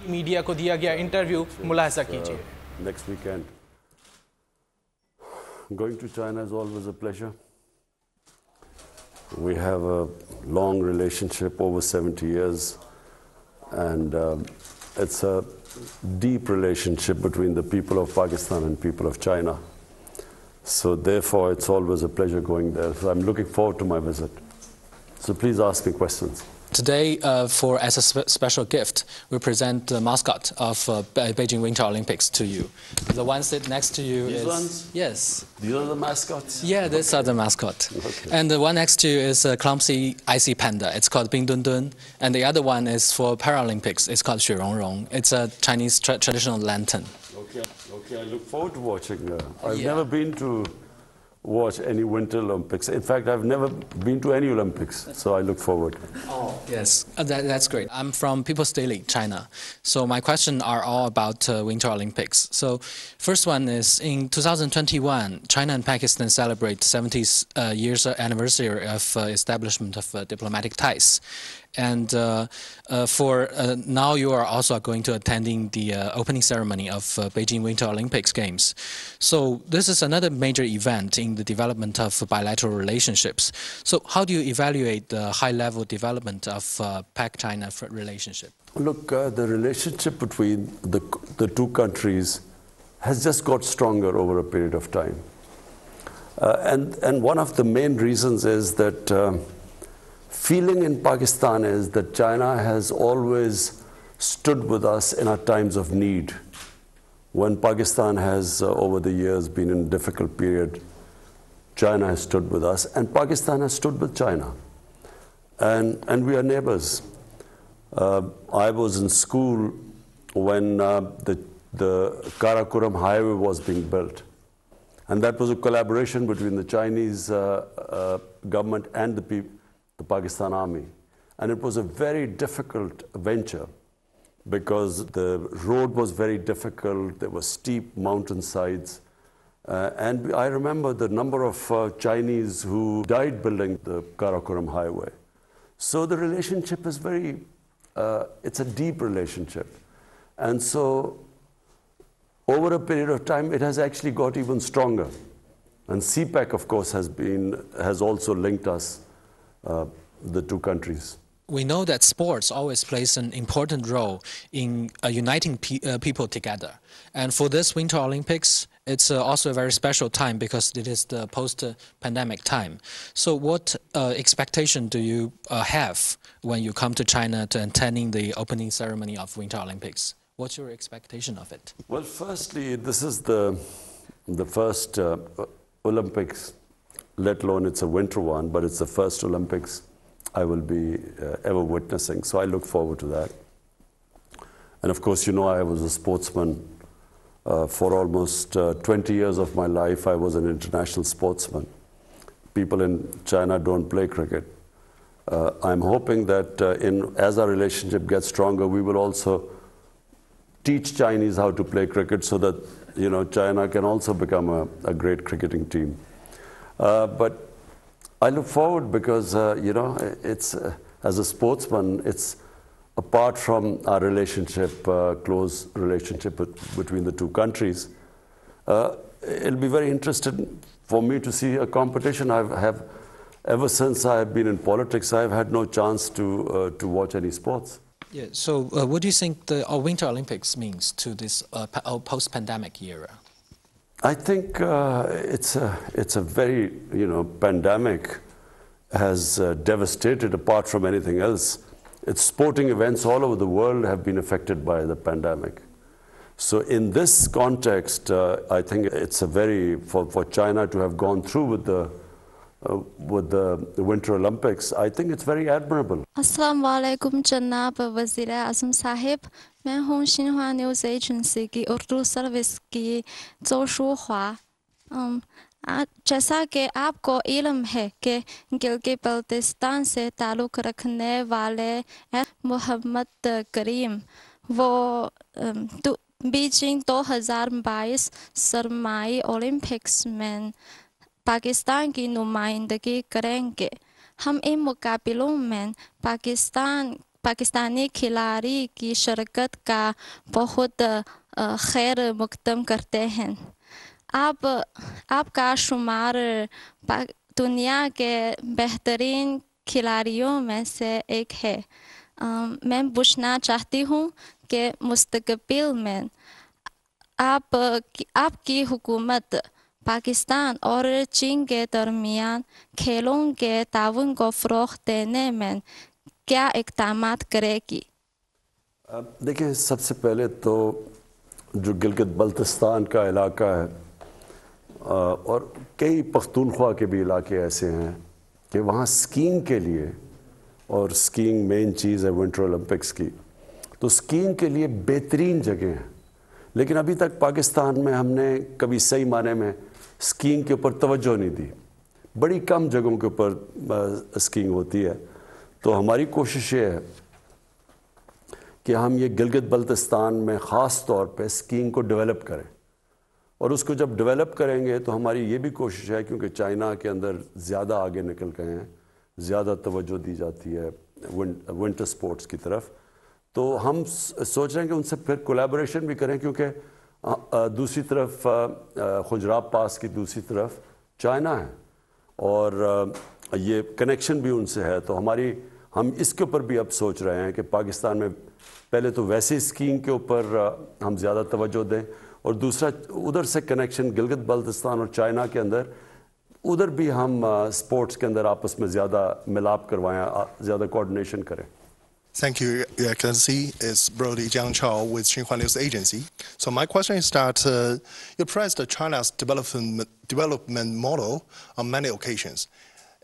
Media को दिया गया इंटरव्यू मुलाहिजा कीजिए. Next weekend. Going to China is always a pleasure. We have a long relationship, over 70 years, and it's a deep relationship between the people of Pakistan and people of China. So therefore, it's always a pleasure going there. So I'm looking forward to my visit. So please ask me questions. Today, as a special gift, we present the mascot of Beijing Winter Olympics to you. The one sit next to you These is... ones? Yes. These are the mascots? Yeah, these are the mascot. Okay. And the one next to you is a clumsy, icy panda. It's called Bing Dun Dun. And the other one is for Paralympics. It's called Xue Rong Rong. It's a Chinese traditional lantern. Okay, I look forward to watching. I've never been to watch any Winter Olympics. In fact, I've never been to any Olympics, so I look forward. Oh, yes, that's great. I'm from People's Daily, China. So my questions are all about Winter Olympics. So first one is, in 2021, China and Pakistan celebrate 70 years anniversary of establishment of diplomatic ties. And now you are also going to attending the opening ceremony of Beijing Winter Olympics Games. So this is another major event in the development of bilateral relationships. So how do you evaluate the high-level development of Pak-China relationship? Look, the relationship between the two countries has just got stronger over a period of time. And one of the main reasons is that feeling in Pakistan is that China has always stood with us in our times of need. When Pakistan has, over the years, been in a difficult period, China has stood with us, and Pakistan has stood with China. And we are neighbors. I was in school when the Karakoram highway was being built. And that was a collaboration between the Chinese government and the Pakistan army. And it was a very difficult venture because the road was very difficult, there were steep mountainsides. And I remember the number of Chinese who died building the Karakoram highway. So the relationship is it's a deep relationship. And so over a period of time, it has actually got even stronger. And CPEC, of course, has also linked us, the two countries. We know that sports always plays an important role in uniting people together. And for this Winter Olympics, it's also a very special time because it is the post-pandemic time. So what expectation do you have when you come to China to attending the opening ceremony of Winter Olympics? What's your expectation of it? Well, firstly, this is the first Olympics, let alone it's a winter one, but it's the first Olympics I will be ever witnessing. So I look forward to that. And of course, you know, I was a sportsman for almost 20 years of my life. I was an international sportsman. People in China don't play cricket. I'm hoping that as our relationship gets stronger, we will also teach Chinese how to play cricket so that, you know, China can also become a great cricketing team. But I look forward because, you know, it's, as a sportsman, it's apart from our relationship, close relationship between the two countries. It'll be very interesting for me to see a competition. Ever since I've been in politics, I've had no chance to watch any sports. Yeah. So what do you think the Winter Olympics means to this post-pandemic era? I think it's a very, you know, pandemic has devastated apart from anything else. It's sporting events all over the world have been affected by the pandemic. So in this context, I think it's a for China to have gone through with the Winter Olympics, I think it's very admirable. Assalamu alaikum Janab Wazir Azam Sahib. मैं हूँ Xinhua news agency की Urdu service की जोशु ख्वा। जैसा कि आपको इल्म है कि गिलगित बल्तिस्तान से ताल्लुक़ रखने वाले मोहम्मद करीम वो बीजिंग 2022 सरमाई ओलंपिक्स में पाकिस्तान की नुमाइंदगी करेंगे। हम इन मुकाबलों में पाकिस्तान पाकिस्तानी खिलाड़ी की शिरकत का बहुत खैर मुकदम करते हैं। आपका शुमार दुनिया के बेहतरीन खिलाड़ियों में से एक है। मैं पूछना चाहती हूँ कि मुस्तकबिल में आपकी हुकूमत पाकिस्तान और चीन के दरमियान खेलों के ताउन को फ़रोग़ देने में क्या इक़दामात करेगी? देखिए, सबसे पहले तो जो गिलगित बल्तिस्तान का इलाका है और कई पख्तूनख्वा के भी इलाके ऐसे हैं कि वहाँ स्कीइंग के लिए, और स्कीइंग मेन चीज़ है विंटर ओलंपिक्स की, तो स्कीइंग के लिए बेहतरीन जगह हैं। लेकिन अभी तक पाकिस्तान में हमने कभी सही माने में स्कीइंग के ऊपर तवज्जो नहीं दी। बड़ी कम जगहों के ऊपर स्कीइंग होती है। तो हमारी कोशिश ये है कि हम ये गिलगित बल्तिस्तान में ख़ास तौर पे स्कीइंग को डेवलप करें, और उसको जब डेवलप करेंगे तो हमारी ये भी कोशिश है, क्योंकि चाइना के अंदर ज़्यादा आगे निकल गए हैं, ज़्यादा तवज्जो दी जाती है विंटर स्पोर्ट्स की तरफ, तो हम सोच रहे हैं कि उनसे फिर कोलैबोरेशन भी करें, क्योंकि दूसरी तरफ खुजराब पास की दूसरी तरफ चाइना है और ये कनेक्शन भी उनसे है। तो हम इसके ऊपर भी अब सोच रहे हैं कि पाकिस्तान में पहले तो वैसे स्कीइंग के ऊपर हम ज़्यादा तवज्जो दें, और दूसरा उधर से कनेक्शन गिलगित बल्तिस्तान और चाइना के अंदर, उधर भी हम स्पोर्ट्स के अंदर आपस में ज़्यादा मिलाप करवाएं, ज़्यादा कोऑर्डिनेशन करें। Thank you, Your Excellency. It's Brody Jiang Chao with Xinhua News Agency. So my question is that you praised China's development model on many occasions.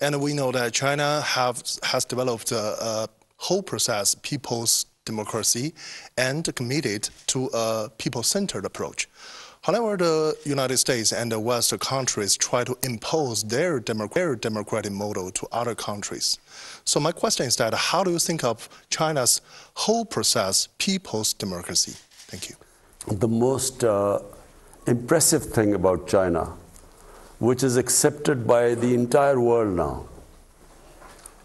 And we know that China has developed a whole process, people's democracy, and committed to a people-centered approach. However, the United States and the Western countries try to impose their democratic model to other countries. So my question is that how do you think of China's whole process, people's democracy? Thank you. The most impressive thing about China, which is accepted by the entire world now,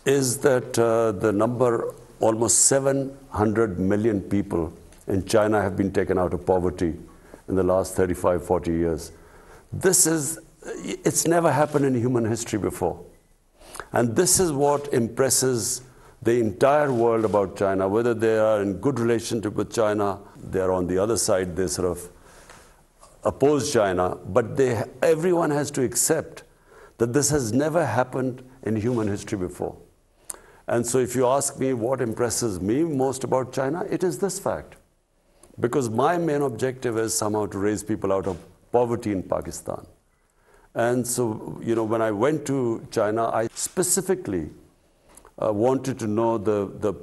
is that the number, almost 700 million people in China have been taken out of poverty in the last 35, 40 years. It's never happened in human history before. And this is what impresses the entire world about China, whether they are in good relationship with China, they are on the other side, they sort of oppose China, but everyone has to accept that this has never happened in human history before. And so if you ask me what impresses me most about China, it is this fact. Because my main objective is somehow to raise people out of poverty in Pakistan. And so, you know, when I went to China, I specifically wanted to know the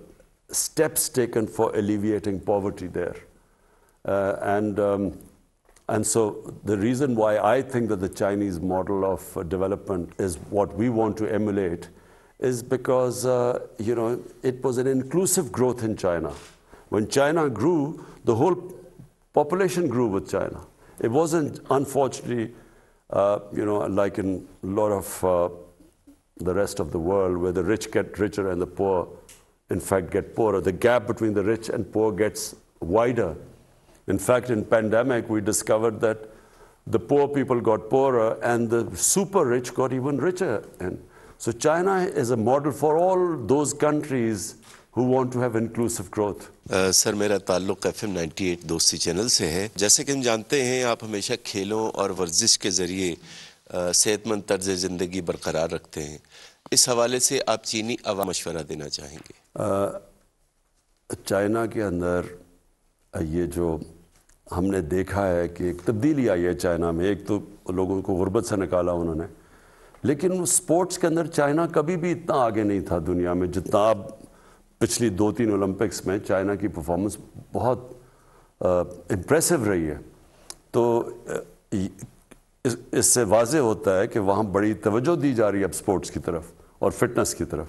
steps taken for alleviating poverty there. And so the reason why I think that the Chinese model of development is what we want to emulate is because, you know, it was an inclusive growth in China. When China grew, the whole population grew with China. It wasn't, unfortunately, you know, like in a lot of the rest of the world, where the rich get richer and the poor, in fact, get poorer. The gap between the rich and poor gets wider. In fact, in pandemic, we discovered that the poor people got poorer and the super rich got even richer. And so China is a model for all those countries who want to have inclusive growth. Sir, मेरा ताल्लुक़ FM 98 दोस्ती channel से है। जैसे कि हम जानते हैं, आप हमेशा खेलों और वर्जिश के ज़रिए सेहतमंद तर्ज़ ज़िंदगी बरकरार रखते हैं। इस हवाले से आप चीनी अवाम मशवरा देना चाहेंगे? चाइना के अंदर ये जो हमने देखा है कि एक तब्दीली आई है चाइना में, एक तो लोगों को गुर्बत से निकाला उन्होंने, लेकिन स्पोर्ट्स के अंदर चाइना कभी भी इतना आगे नहीं था दुनिया में जितना अब पिछली 2-3 ओलंपिक्स में चाइना की परफॉर्मेंस बहुत इम्प्रेसिव रही है। तो इससे वाज़ेह होता है कि वहाँ बड़ी तवज्जो दी जा रही है अब स्पोर्ट्स की तरफ और फिटनेस की तरफ।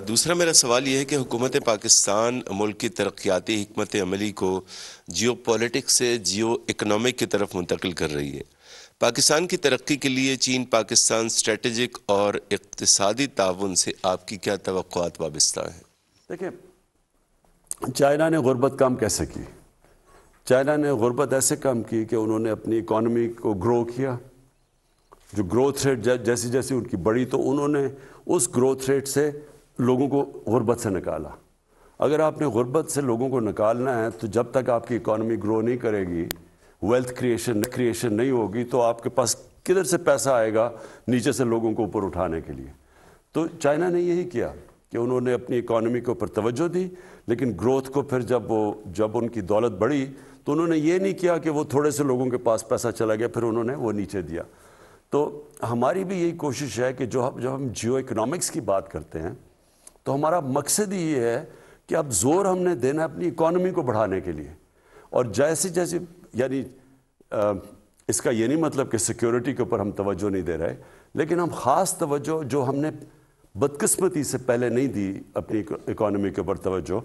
दूसरा मेरा सवाल ये है कि हुकूमत पाकिस्तान मुल्क की तरक्याती हिकमत अमली को जियो पॉलिटिक्स से जियो इकनॉमिक की तरफ मुंतकिल कर रही है। पाकिस्तान की तरक्की के लिए चीन पाकिस्तान स्ट्रेटेजिक और इक़्तिसादी ताउन से आपकी क्या तवक्कुआत वाबस्ता हैं? देखिए, चाइना ने गुर्बत कम कैसे की? चाइना ने गुर्बत ऐसे कम की कि उन्होंने अपनी इकॉनमी को ग्रो किया। जो ग्रोथ रेट जैसी जैसी उनकी बढ़ी, तो उन्होंने उस ग्रोथ रेट से लोगों को गुर्बत से निकाला। अगर आपने गुर्बत से लोगों को निकालना है, तो जब तक आपकी इकॉनमी ग्रो नहीं करेगी, वेल्थ क्रिएशन नहीं होगी, तो आपके पास किधर से पैसा आएगा नीचे से लोगों को ऊपर उठाने के लिए? तो चाइना ने यही किया कि उन्होंने अपनी इकॉनमी के ऊपर तवज्जो दी, लेकिन ग्रोथ को फिर जब उनकी दौलत बढ़ी, तो उन्होंने ये नहीं किया कि वो थोड़े से लोगों के पास पैसा चला गया फिर उन्होंने वो नीचे दिया। तो हमारी भी यही कोशिश है कि जब हम जियो इकोनॉमिक्स की बात करते हैं, तो हमारा मकसद ही ये है कि अब जोर हमने देना है अपनी इकॉनमी को बढ़ाने के लिए। और जैसे जैसे यानी इसका ये नहीं मतलब कि सिक्योरिटी के ऊपर हम तवज्जो नहीं दे रहे, लेकिन हम ख़ास तवज्जो जो हमने बदकिस्मती से पहले नहीं दी अपनी इकॉनमी के ऊपर तवज्जो,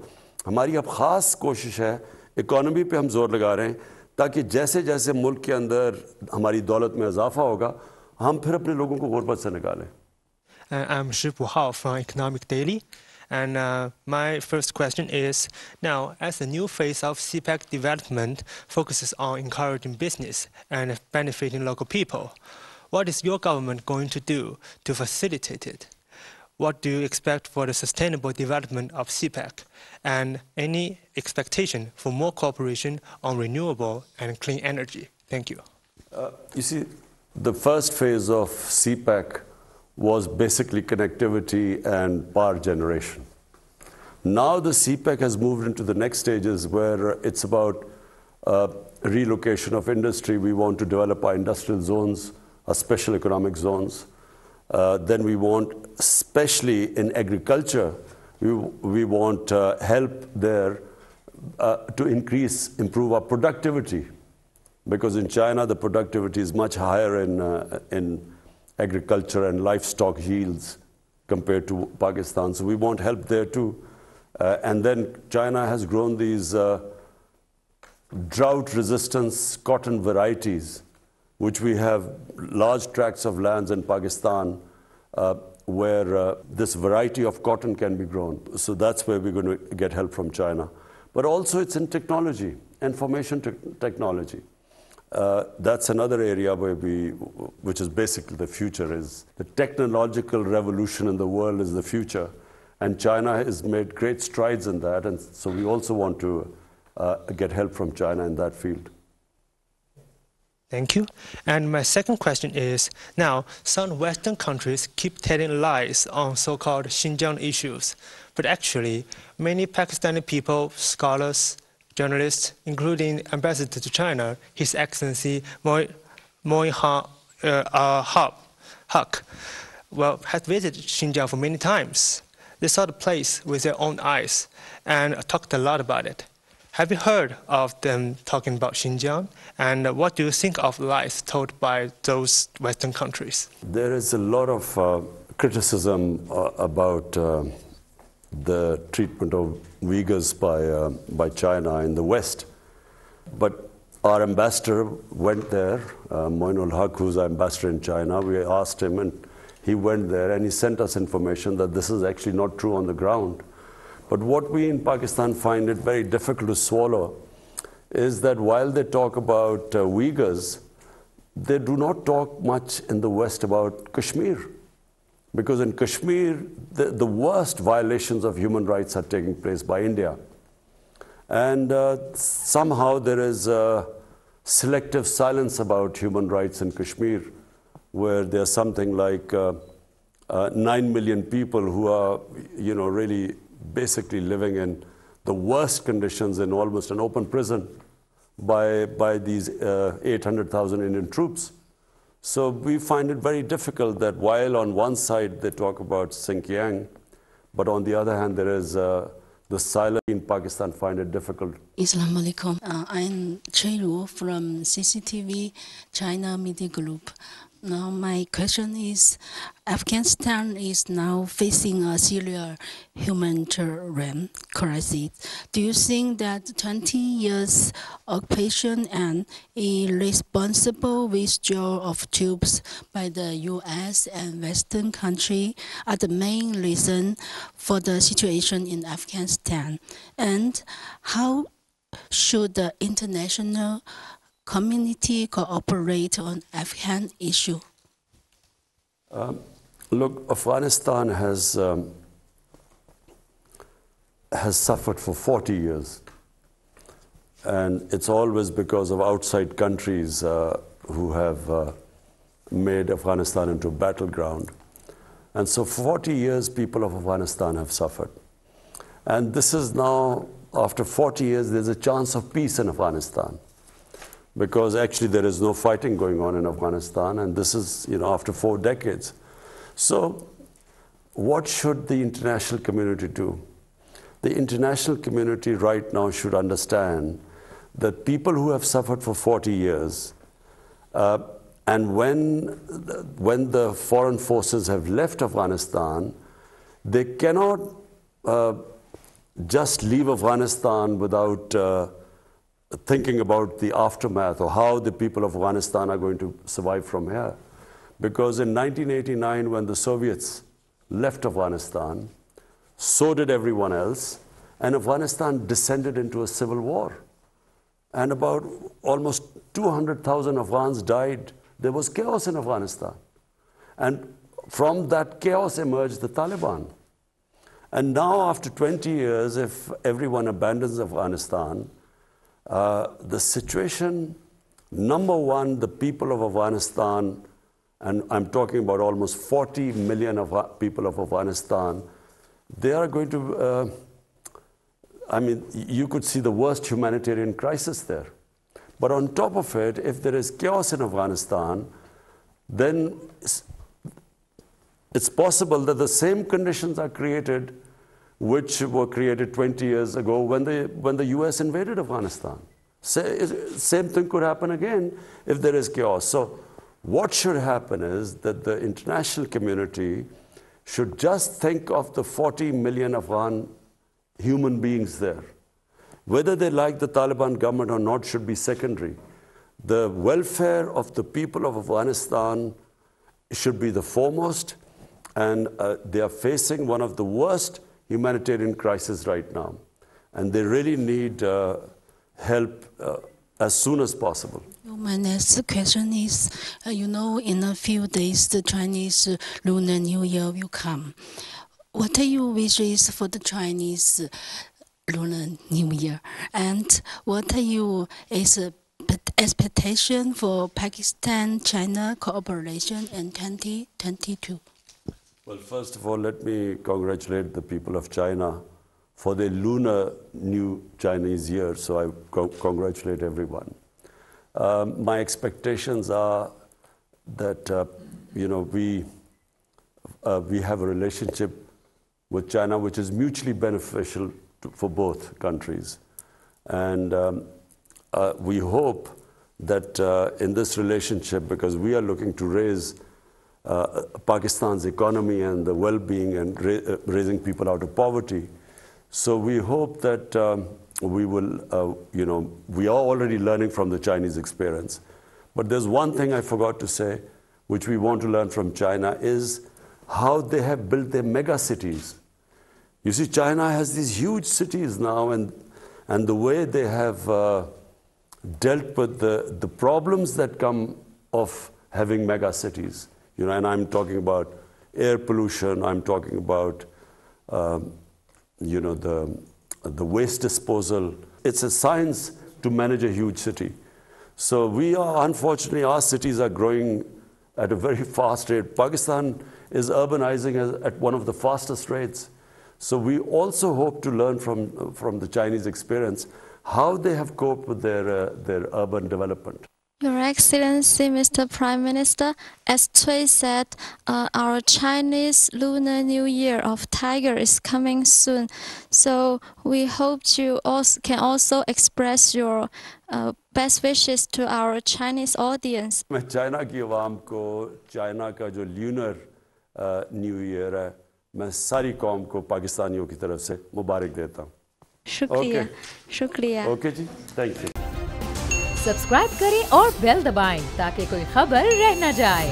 हमारी अब ख़ास कोशिश है इकॉनमी पे हम जोर लगा रहे हैं, ताकि जैसे जैसे मुल्क के अंदर हमारी दौलत में इजाफा होगा, हम फिर अपने लोगों को गुर्बत से निकालें। I'm Shifu Hao from Economic Daily. And my first question is, now, as the new phase of CPEC development focuses on encouraging business and benefiting local people, what is your government going to do to facilitate it? What do you expect for the sustainable development of CPEC? And any expectation for more cooperation on renewable and clean energy? Thank you. You see, the first phase of CPEC was basically connectivity and power generation. Now the CPEC has moved into the next stages where it's about relocation of industry. We want to develop our industrial zones, our special economic zones. Then we want, especially in agriculture, we want help there to improve our productivity. Because in China, the productivity is much higher in agriculture and livestock yields compared to Pakistan. So we want help there too. And then China has grown these drought-resistant cotton varieties, which we have large tracts of lands in Pakistan where this variety of cotton can be grown. So that's where we're going to get help from China. But also it's in technology, information technology. That's another area which is basically the future. Is the technological revolution in the world is the future, and China has made great strides in that, and so we also want to get help from China in that field. Thank you. And my second question is, now some Western countries keep telling lies on so-called Xinjiang issues, but actually many Pakistani people, scholars, journalists, including Ambassador to China, His Excellency Moin Haq, has visited Xinjiang for many times. They saw the place with their own eyes and talked a lot about it. Have you heard of them talking about Xinjiang? And what do you think of lies told by those Western countries? There is a lot of criticism about the treatment of Uyghurs by China in the West. But our ambassador went there, Moin Haq, who's our ambassador in China. We asked him, and he went there, and he sent us information that this is actually not true on the ground. But what we in Pakistan find it very difficult to swallow is that while they talk about Uyghurs, they do not talk much in the West about Kashmir. Because in Kashmir, the worst violations of human rights are taking place by India. And somehow there is selective silence about human rights in Kashmir, where there's something like 9 million people who are, really basically living in the worst conditions in almost an open prison by these 800,000 Indian troops. So we find it very difficult that while on one side they talk about Xinjiang, but on the other hand there is the silence in Pakistan find it difficult. Assalamu alaikum. I'm Choi Ru from CCTV China Media Group. Now my question is, Afghanistan is now facing a serious humanitarian crisis. Do you think that 20 years occupation and irresponsible withdrawal of troops by the U.S. and Western countries are the main reason for the situation in Afghanistan? And how should the international community cooperate on Afghan issue? Look, Afghanistan has suffered for 40 years. And it's always because of outside countries who have made Afghanistan into a battleground. And so for 40 years, people of Afghanistan have suffered. And this is now, after 40 years, there's a chance of peace in Afghanistan. Because actually there is no fighting going on in Afghanistan, and this is, after 4 decades. So what should the international community do? The international community right now should understand that people who have suffered for 40 years, and when the foreign forces have left Afghanistan, they cannot just leave Afghanistan without thinking about the aftermath or how the people of Afghanistan are going to survive from here. Because in 1989, when the Soviets left Afghanistan, so did everyone else, and Afghanistan descended into a civil war. And about almost 200,000 Afghans died. There was chaos in Afghanistan. And from that chaos emerged the Taliban. And now, after 20 years, if everyone abandons Afghanistan, the situation, number one, the people of Afghanistan, and I'm talking about almost 40 million people of Afghanistan, they are going to, you could see the worst humanitarian crisis there. But on top of it, if there is chaos in Afghanistan, then it's possible that the same conditions are created which were created 20 years ago when the US invaded Afghanistan. Same thing could happen again if there is chaos. So what should happen is that the international community should just think of the 40 million Afghan human beings there. Whether they like the Taliban government or not should be secondary. The welfare of the people of Afghanistan should be the foremost, and they are facing one of the worst humanitarian crisis right now. And they really need help as soon as possible. My next question is, in a few days, the Chinese Lunar New Year will come. What are your wishes for the Chinese Lunar New Year? And what are your expectations for Pakistan-China cooperation in 2022? Well, first of all, let me congratulate the people of China for their Lunar New Chinese Year. So I congratulate everyone. My expectations are that we have a relationship with China which is mutually beneficial for both countries, and we hope that in this relationship, because we are looking to raise Pakistan's economy and the well-being and raising people out of poverty. So we hope that we will, we are already learning from the Chinese experience. But there's one thing I forgot to say, which we want to learn from China, is how they have built their mega cities. You see, China has these huge cities now, and the way they have dealt with the problems that come of having mega cities. And I'm talking about air pollution, I'm talking about, the waste disposal. It's a science to manage a huge city. So unfortunately, our cities are growing at a very fast rate. Pakistan is urbanizing at one of the fastest rates. So we also hope to learn from the Chinese experience how they have coped with their urban development. Your Excellency, Mr. Prime Minister, as Cui said, our Chinese Lunar New Year of Tiger is coming soon. So we hope you also can also express your best wishes to our Chinese audience. मैं China की आवाम को China का जो lunar new year है मैं सारी कौम को पाकिस्तानियों की तरफ से मुबारक देता हूँ. शुक्रिया. शुक्रिया. Okay ji, thank you. Subscribe करें और बेल दबाएं ताकि कोई खबर रह न जाए.